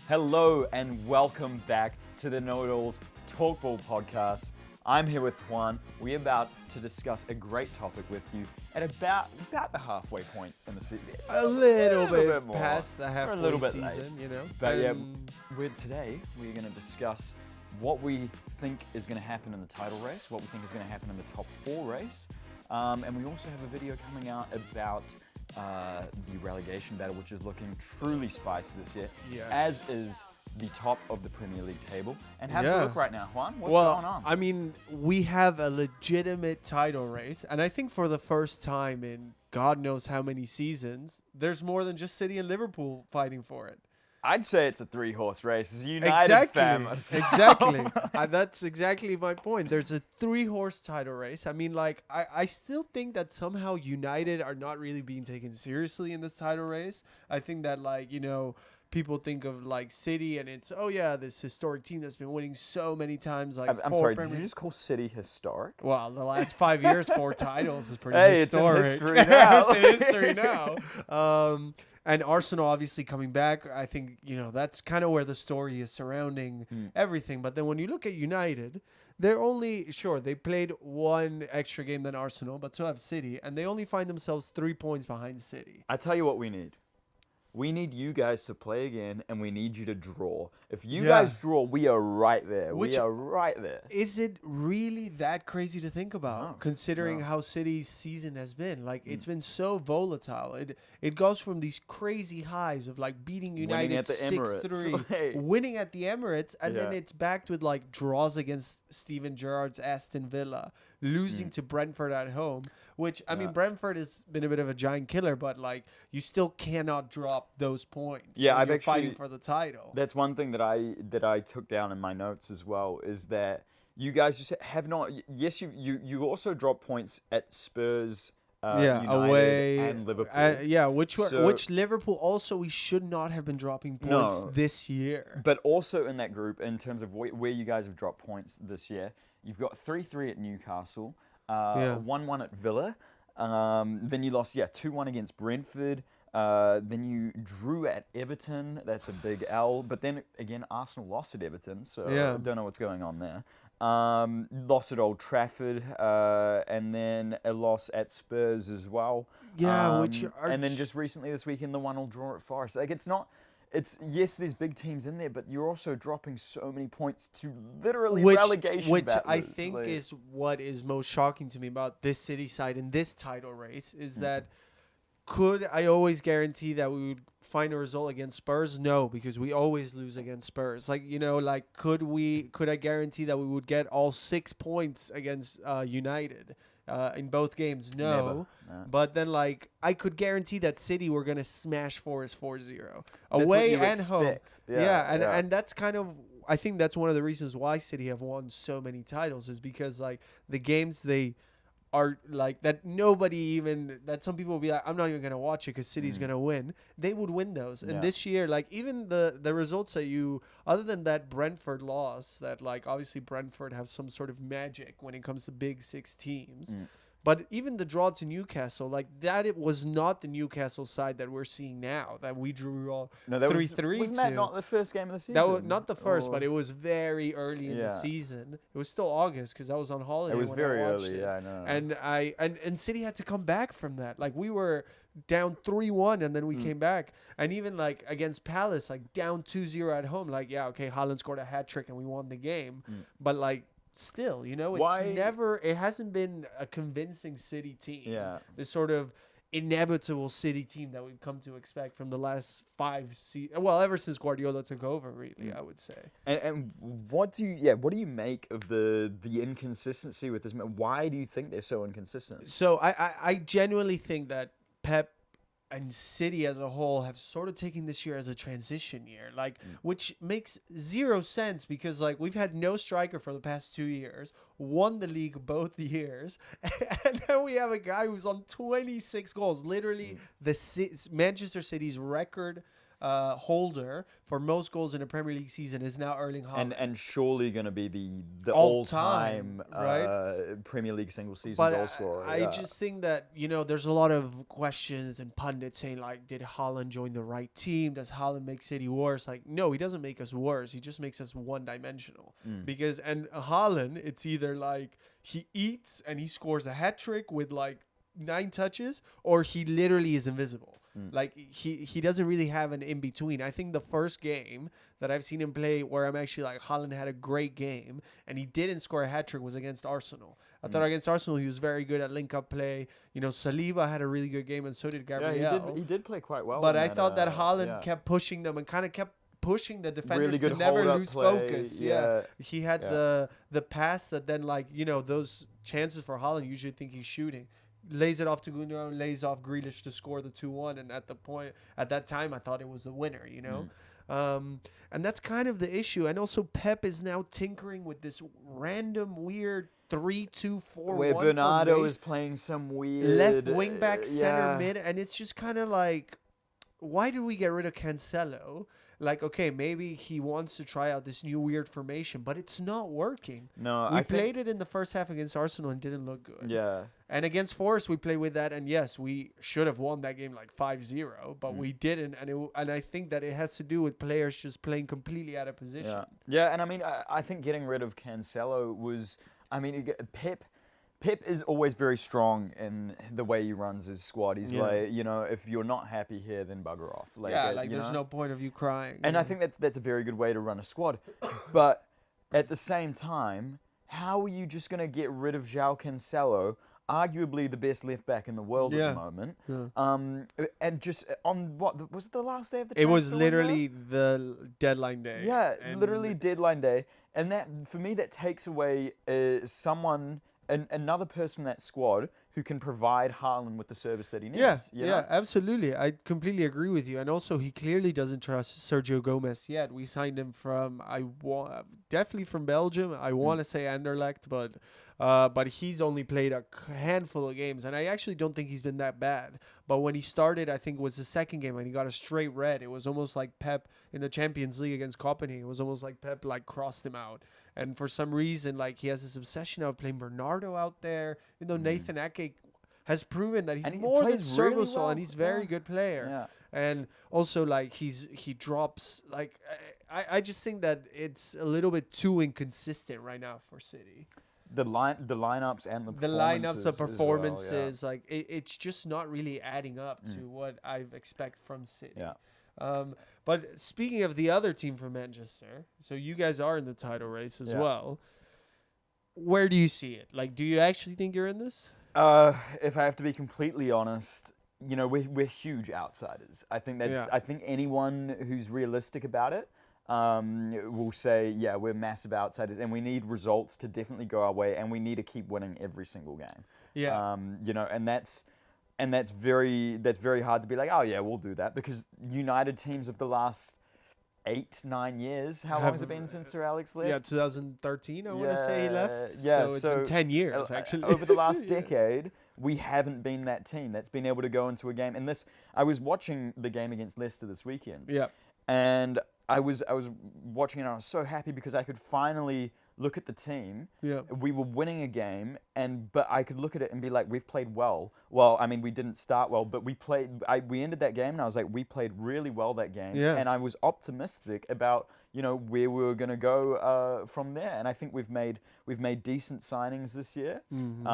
Hello and welcome back to the Know-It-Alls Talkball podcast. I'm here with Juan. We're about to discuss a great topic with you at about the halfway point in the season. A little bit more. past the We're a halfway little bit season, late. you know. But today we're going to discuss what we think is going to happen in the title race, what we think is going to happen in the top 4 race, and we also have a video coming out about the relegation battle, which is looking truly spicy this year, as is the top of the Premier League table. And how's it look right now, Juan? What's going on? I mean, we have a legitimate title race, and I think for the first time in God knows how many seasons, there's more than just City and Liverpool fighting for it. I'd say it's a 3-horse race. It's a United fan myself. Exactly. That's exactly my point. There's a 3-horse title race. I mean, like, I still think that somehow United are not really being taken seriously in this title race. I think that, like, you know, people think of, like, City and it's, oh, yeah, this historic team that's been winning so many times. Like, I'm sorry, did you just call City historic? Well, the last 5 years, 4 titles is pretty It's historic. in history now. It's in history now. And Arsenal obviously coming back, I think, you know, that's kind of where the story is surrounding everything. But then when you look at United, they're only, sure, they played one extra game than Arsenal, but so have City, and they only find themselves 3 points behind City. I tell you what we need. We need you guys to play again, and we need you to draw. If you Yeah. guys draw, we are right there. Which- we are right there. Is it really that crazy to think about, No, considering no. how City's season has been? Like, it's been so volatile. It goes from these crazy highs of, like, beating United at the 6-3, Emirates. winning at the Emirates, and then Yeah. it's backed with, like, draws against Steven Gerrard's Aston Villa, losing to Brentford at home, which, I mean, Brentford has been a bit of a giant killer, but, like, you still cannot drop those points Yeah, when I've you're actually- fighting for the title. That's one thing that I took down in my notes as well, is that you guys just have not. Yes, you also dropped points at Spurs, United, away and Liverpool. Which Liverpool also we should not have been dropping points No. this year. But also in that group, in terms of where you guys have dropped points this year, you've got 3-3 at Newcastle, 1-1 at Villa, then you lost 2-1 against Brentford. Then you drew at Everton. That's a big L. But then again, Arsenal lost at Everton, so I don't know what's going on there. Lost at Old Trafford, and then a loss at Spurs as well. And then just recently this weekend, the 1-1 draw at Forest. Like, it's not. It's yes, there's big teams in there, but you're also dropping so many points to literally relegation Which battlers. I think is what is most shocking to me about this City side in this title race is that. Could I always guarantee that we would find a result against Spurs? No, because we always lose against Spurs. Like, you know, like could I guarantee that we would get all 6 points against United in both games? No. Never. But then, like, I could guarantee that City were going to smash Forest 4-0. That's Away what you and home. expect. And that's kind of, I think that's one of the reasons why City have won so many titles is because, like, the games they are like that that some people will be like, I'm not even going to watch it because City's going to win. They would win those. And this year, like, even the results that other than that Brentford loss, that, like, obviously Brentford have some sort of magic when it comes to big 6 teams. But even the draw to Newcastle, like that, it was not the Newcastle side that we're seeing now, that we drew 3-3 Wasn't to. that not the first game of the season? That was not the first, but it was very early in the season. It was still August because I was on holiday. It was when very I watched early, it. yeah, I know. And City had to come back from that. Like, we were down 3-1 and then we came back. And even, like, against Palace, like, down 2-0 at home, like, yeah, okay, Haaland scored a hat trick and we won the game. But, like, still, you know, it hasn't been a convincing City team. Yeah. This sort of inevitable City team that we've come to expect from the last 5 seasons. Well, ever since Guardiola took over, really, I would say. And what do you make of the inconsistency with this? Why do you think they're so inconsistent? So I genuinely think that Pep and City as a whole have sort of taken this year as a transition year, like, which makes zero sense because, like, we've had no striker for the past 2 years, won the league both years, and then we have a guy who's on 26 goals, literally Manchester City's record holder for most goals in a Premier League season is now Erling Haaland. And surely going to be the All-time, all-time right? Premier League single season But goal scorer. I just think that, there's a lot of questions and pundits saying, like, did Haaland join the right team? Does Haaland make City worse? Like, no, he doesn't make us worse. He just makes us one-dimensional. And Haaland, it's either like he eats and he scores a hat trick with like 9 touches, or he literally is invisible. Like he doesn't really have an in between. I think the first game that I've seen him play where I'm actually like, Haaland had a great game and he didn't score a hat trick was against Arsenal. I thought against Arsenal he was very good at link up play. Saliba had a really good game and so did Gabriel. Yeah, he did play quite well. But I thought that Haaland kept pushing them and kind of kept pushing the defenders really good to never hold-up lose play. focus. Yeah. He had the pass that then, like, those chances for Haaland, you usually think he's shooting. Lays it off to Gundogan, lays off Grealish to score the 2-1, and at that time I thought it was the winner, and that's kind of the issue. And also Pep is now tinkering with this random weird 3-2-4-1 where Bernardo is playing some weird left wing back, center mid, and it's just kind of like, why did we get rid of Cancelo? Like, okay, maybe he wants to try out this new weird formation, but it's not working. No, we played it in the first half against Arsenal and didn't look good. Yeah. And against Forest, we played with that, and yes, we should have won that game like 5-0, but we didn't. And I think that it has to do with players just playing completely out of position. Yeah, and I mean, I think getting rid of Cancelo was, Pep is always very strong in the way he runs his squad. He's like, if you're not happy here, then bugger off. There's no point of you crying. And I think that's a very good way to run a squad. But at the same time, how are you just going to get rid of João Cancelo, arguably the best left back in the world at the moment? Yeah. And just on was it the last day of the transfer window? It was literally window? the deadline day. Yeah, literally deadline day. And that, for me, that takes away another person in that squad who can provide Haaland with the service that he needs. Yeah, absolutely. I completely agree with you. And also, he clearly doesn't trust Sergio Gomez yet. We signed him from, definitely from Belgium. I want to say Anderlecht, but he's only played a handful of games. And I actually don't think he's been that bad. But when he started, I think it was the second game, and he got a straight red. It was almost like Pep in the Champions League against Copenhagen. It was almost like Pep crossed him out. And for some reason, he has this obsession of playing Bernardo out there, even though Nathan Ake has proven that he's more than serviceable, really well, and he's a very good player. Yeah. And also, he drops, I just think that it's a little bit too inconsistent right now for City. The lineups and the performances, well, it's just not really adding up to what I expect from City. Yeah. But speaking of the other team from Manchester, so you guys are in the title race as well. Where do you see it? Do you actually think you're in this? If I have to be completely honest, we're huge outsiders. I think I think anyone who's realistic about it will say, we're massive outsiders, and we need results to definitely go our way, and we need to keep winning every single game. Yeah. And that's very hard to be like, oh yeah, we'll do that, because United teams of the last 8-9 years, how long has it been since Sir Alex left? Yeah, 2013, I want to say he left. Yeah, so it's been 10 years, actually. Over the last decade, we haven't been that team that's been able to go into a game. And I was watching the game against Leicester this weekend. Yeah. And I was watching it, and I was so happy because I could finally look at the team. Yeah. We were winning a game, but I could look at it and be like, we've played well. Well, I mean, we didn't start well, but we ended that game, and I was like, we played really well that game. Yeah. And I was optimistic about, where we were going to go from there. And I think we've made decent signings this year. Mm-hmm.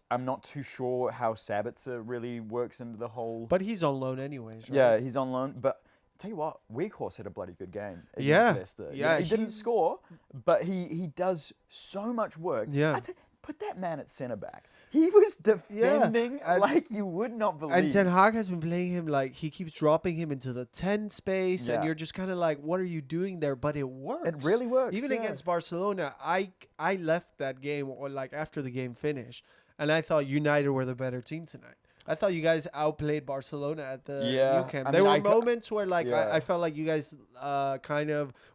I'm not too sure how Sabitzer really works into the whole. But he's on loan anyways, right? Yeah, he's on loan, but. Tell you what, Weghorst had a bloody good game against Leicester. Yeah, he didn't score, but he does so much work. Yeah. Put that man at centre back. He was defending like you would not believe. And Ten Hag has been playing him he keeps dropping him into the 10 space, and you're just kind of like, what are you doing there? But it works. It really works. Even against Barcelona, I left that game after the game finished, and I thought United were the better team tonight. I thought you guys outplayed Barcelona at the Nou Camp. There were moments where I felt like you guys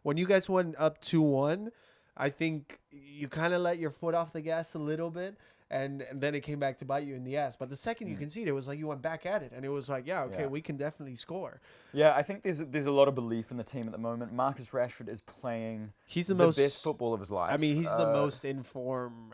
when you guys went up 2-1, I think you kind of let your foot off the gas a little bit. and then it came back to bite you in the ass. But the second you conceded, it was like you went back at it, and it was like, yeah, okay, we can definitely score. Yeah, I think there's a lot of belief in the team at the moment. Marcus Rashford is playing He's the best football of his life. I mean, he's the most informed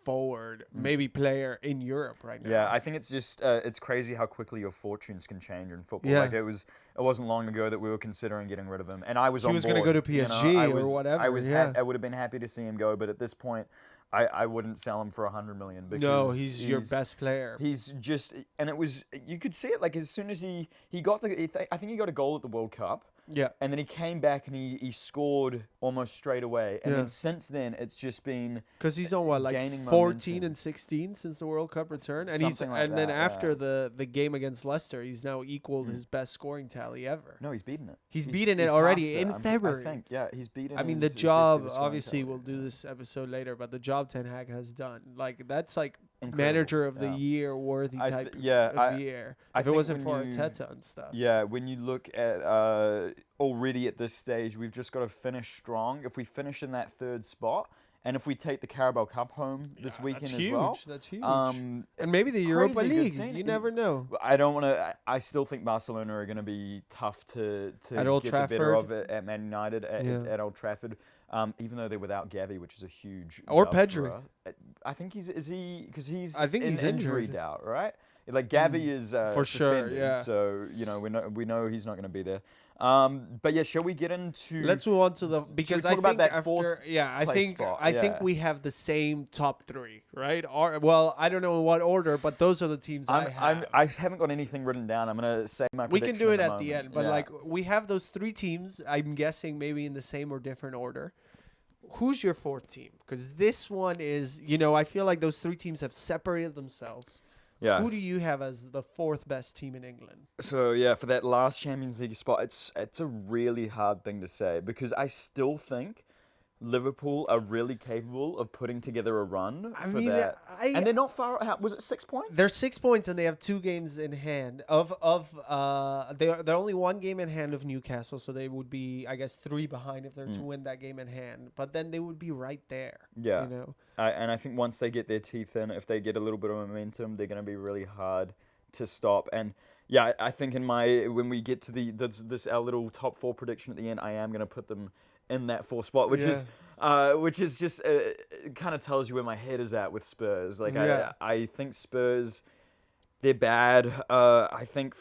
forward, maybe player in Europe right now. Yeah, I think it's just it's crazy how quickly your fortunes can change in football. Yeah. Like it wasn't long ago that we were considering getting rid of him, and I was He on was board. going to go to PSG or whatever. I was yeah. I would have been happy to see him go, but at this point, I wouldn't sell him for 100 million. Because no, he's your best player. He's just, and it was, you could see it like as soon as he got I think he got a goal at the World Cup. Yeah. And then he came back and he scored almost straight away. And then since then, it's just been because he's on what, like 14 and 16 since the World Cup return, and then after the game against Leicester, he's now equaled his best scoring tally ever. No, he's beaten it. He's beaten it already in February. I think, yeah, he's beaten. I mean, the job. Obviously, we'll do this episode later, but the job Ten Hag has done, like that's like incredible. Manager of the year worthy type of year. If it wasn't for Arteta and stuff. Yeah, when you look at already at this stage, we've just got to finish strong. If we finish in that third spot, and if we take the Carabao Cup home this weekend as well, that's huge. And maybe the Europa League. You never know. I don't want to. I still think Barcelona are going to be tough to at Old get Trafford. the better of it at Man United at Old Trafford. Even though they're without Gavi, which is a huge or Pedri. I think he's because he's I think he's injured out, right? Like Gavi is for suspended, sure, yeah. So we know he's not going to be there. But yeah, shall we get into? Let's move on to because I think after I think we have the same top three, right? Well, I don't know in what order, but those are the teams I have. I haven't got anything written down. I'm gonna say my. We can do it at the end, but like we have those three teams. I'm guessing maybe in the same or different order. Who's your fourth team? Because this one is, I feel like those three teams have separated themselves. Yeah. Who do you have as the fourth best team in England? So yeah, for that last Champions League spot, it's a really hard thing to say because I still think Liverpool are really capable of putting together a run for that. And they're not far out. Was it 6 points? They're 6 points and they have 2 games in hand. They're only 1 game in hand of Newcastle, so they would be, I guess, 3 behind if they're to win that game in hand. But then they would be right there. Yeah. And I think once they get their teeth in, if they get a little bit of momentum, they're going to be really hard to stop. And yeah, I think when we get to this our little top 4 prediction at the end, I am going to put them in that 4th spot, which is just kind of tells you where my head is at with Spurs. Like I think Spurs, they're bad. I think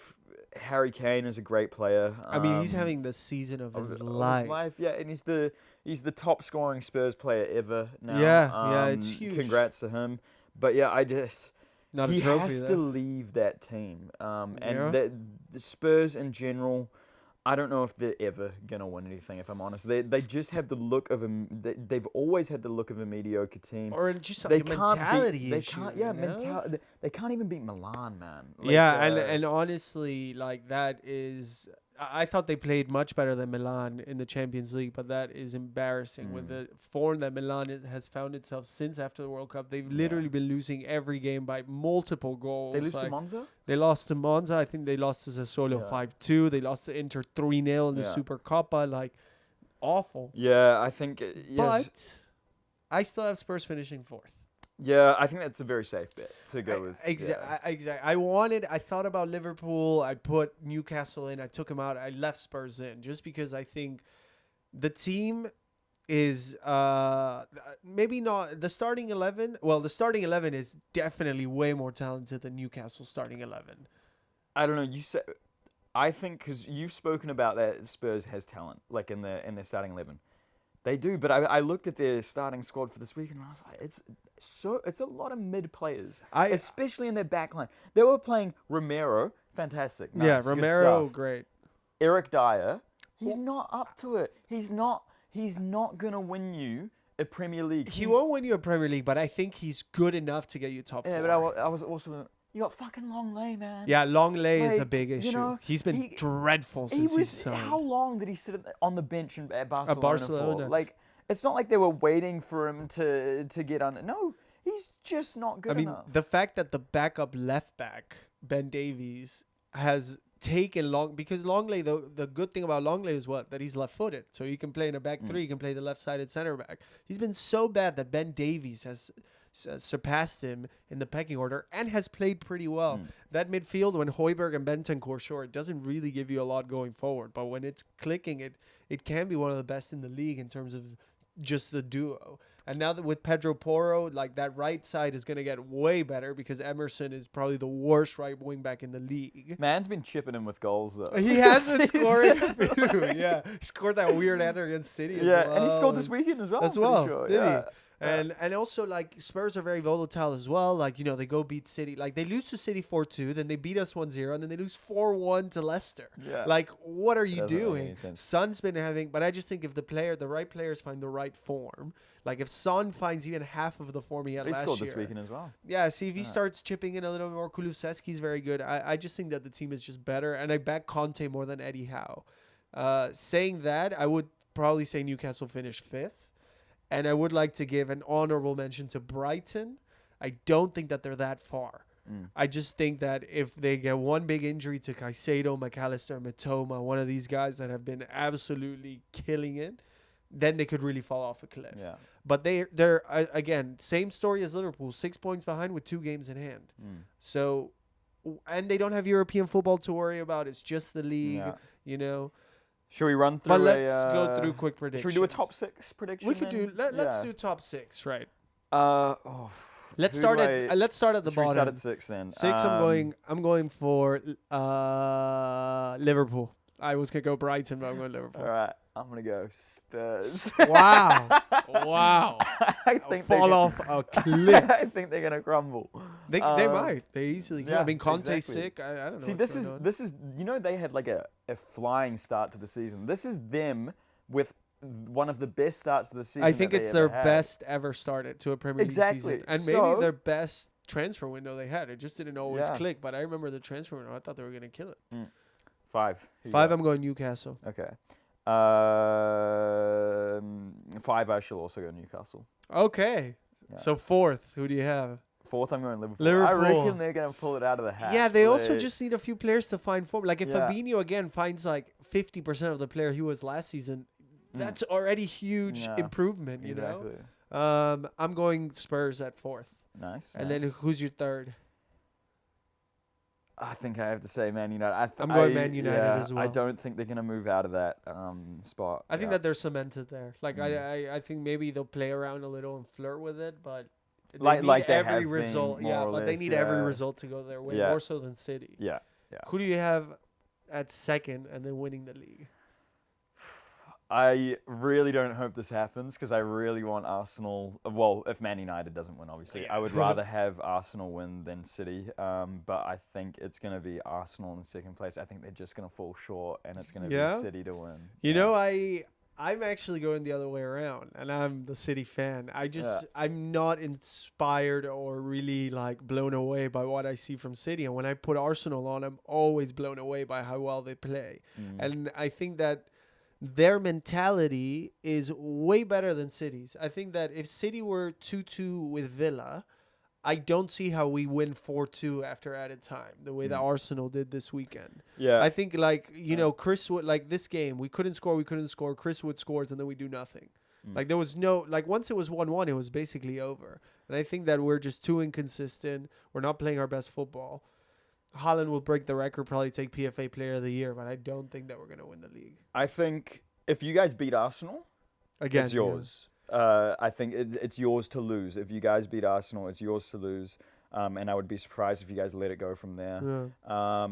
Harry Kane is a great player. I mean, he's having the season of his life. Yeah, and he's the top scoring Spurs player ever now. Yeah, it's huge. Congrats to him. But yeah, he has to leave that team. And the Spurs in general, I don't know if they're ever gonna win anything. If I'm honest, they just have the look of they've always had the look of a mediocre team, or just like a mentality issue. Mentality. They can't even beat Milan, man. Like, and honestly, like that is. I thought they played much better than Milan in the Champions League, but that is embarrassing. With the form that Milan has found itself since after the World Cup, they've literally been losing every game by multiple goals. They lose to Monza? They lost to Monza. I think they lost to Sassuolo 5-2. They lost to Inter 3-0 in the Supercoppa. Like, awful. Yeah, I think... But I still have Spurs finishing 4th. Yeah, I think that's a very safe bet to go with. Exactly. I thought about Liverpool. I put Newcastle in. I took him out. I left Spurs in just because I think the team is maybe not the starting 11. Well, the starting 11 is definitely way more talented than Newcastle's starting 11. I don't know. You said, I think because you've spoken about that Spurs has talent, like in their starting 11. They do, but I looked at their starting squad for this week and I was like, it's a lot of mid players, especially in their back line. They were playing Romero, fantastic. Nice, Romero, great. Eric Dyer, he's not up to it. He's not gonna win you a Premier League. He won't win you a Premier League, but I think he's good enough to get you top 4. Yeah, but I was also. You got fucking Longley, man. Yeah, Longley is a big issue. He's been dreadful since he's signed. How long did he sit on the bench at Barcelona for? Like, it's not like they were waiting for him to get on. No, he's just not good enough. The fact that the backup left back, Ben Davies, has taken long... Because Longley, the good thing about Longley is what? That he's left-footed. So he can play in a back 3. He can play the left-sided center back. He's been so bad that Ben Davies has... surpassed him in the pecking order and has played pretty well. That midfield, when Højbjerg and Bentancur, sure, it doesn't really give you a lot going forward, but when it's clicking, it can be one of the best in the league in terms of just the duo. And now that with Pedro Porro, like that right side is going to get way better because Emerson is probably the worst right wing back in the league. Man's been chipping in with goals though. He has been scoring a few. Yeah, he scored that weird header against City as well. And he scored this weekend as well. Sure. Did he? And also, like, Spurs are very volatile as well. Like, they go beat City. Like, they lose to City 4-2, then they beat us 1-0, and then they lose 4-1 to Leicester. Yeah. Like, what are you doing? Son's been having... But I just think if the right players find the right form, like, if Son finds even half of the form he had last year... He scored this weekend as well. Yeah, see, if he starts chipping in a little more, Kulusevski's very good. I just think that the team is just better, and I back Conte more than Eddie Howe. Saying that, I would probably say Newcastle finished 5th. And I would like to give an honorable mention to Brighton. I don't think that they're that far. I just think that if they get one big injury to Caicedo, McAllister, Matoma, one of these guys that have been absolutely killing it, then they could really fall off a cliff. Yeah. But they're again, same story as Liverpool, 6 points behind with 2 games in hand. So, and they don't have European football to worry about. It's just the league, Should we run through? But let's go through quick predictions. Should we do a top 6 prediction? We could do. Let's do top 6, right? Let's start at the bottom. Start at 6 then. 6. I'm going for Liverpool. I was gonna go Brighton, but I'm going Liverpool. All right, I'm gonna go Spurs. Wow. I think fall off a cliff. I think they're gonna crumble. They might. They easily can. Yeah, I mean, Conte's exactly. sick. I don't know. See, this is they had like a flying start to the season. This is them with one of the best starts of the season. I think that it's they their ever had. best ever started to a Premier League season, and maybe their best transfer window they had. It just didn't always click. But I remember the transfer window. I thought they were gonna kill it. 5. 5. I'm going Newcastle. Okay. 5. I shall also go Newcastle. Okay. Yeah. So 4th, who do you have? 4th, I'm going Liverpool. Liverpool. I reckon they're going to pull it out of the hat. Yeah, they also just need a few players to find form. Like if Fabinho again finds like 50% of the player he was last season, that's already huge improvement. You know. I'm going Spurs at 4th. Nice. And then who's your 3rd? I think I have to say Man United. I'm going Man United as well. I don't think they're going to move out of that spot. I think that they're cemented there. Like I think maybe they'll play around a little and flirt with it, but they need every result. But they need every result to go their way, more so than City. Yeah. Who do you have at 2nd and then winning the league? I really don't hope this happens because I really want Arsenal. Well, if Man United doesn't win, obviously, I would rather have Arsenal win than City. But I think it's going to be Arsenal in 2nd place. I think they're just going to fall short, and it's going to be City to win. You know, I'm actually going the other way around, and I'm the City fan. I'm not inspired or really like blown away by what I see from City. And when I put Arsenal on, I'm always blown away by how well they play. And I think that their mentality is way better than City's. I think that if City were 2-2 with Villa, I don't see how we win 4-2 after added time, the way that Arsenal did this weekend. Yeah. I think, like, Chris Wood, like this game, we couldn't score. Chris Wood scores, and then we do nothing. Like, there was no, like, once it was 1-1, it was basically over. And I think that we're just too inconsistent. We're not playing our best football. Haaland will break the record, probably take PFA Player of the Year, but I don't think that we're going to win the league. I think if you guys beat Arsenal, again, it's yours. I think it's yours to lose. If you guys beat Arsenal, it's yours to lose. And I would be surprised if you guys let it go from there. Yeah.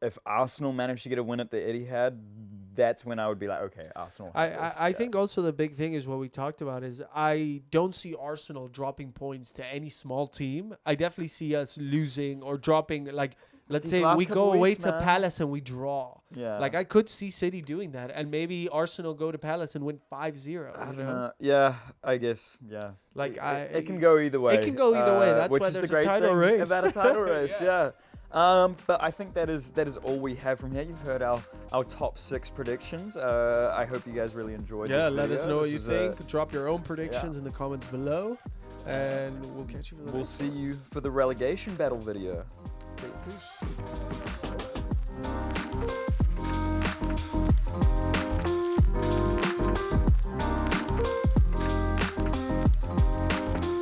If Arsenal managed to get a win at the Etihad, that's when I would be like, okay, Arsenal. I think also the big thing is what we talked about is I don't see Arsenal dropping points to any small team. I definitely see us losing or dropping, like, let's say we go away to Palace and we draw. Yeah. Like, I could see City doing that, and maybe Arsenal go to Palace and win 5-0. You know? Yeah, I guess. Yeah. Like it can go either way. It can go either way. That's why there's a title race. About a title race, yeah. But I think that is all we have from here. You've heard our top 6 predictions. I hope you guys really enjoyed this video. Let us know what you think. Drop your own predictions in the comments below. And we'll catch you for the next one. We'll see you for the relegation battle video. Peace.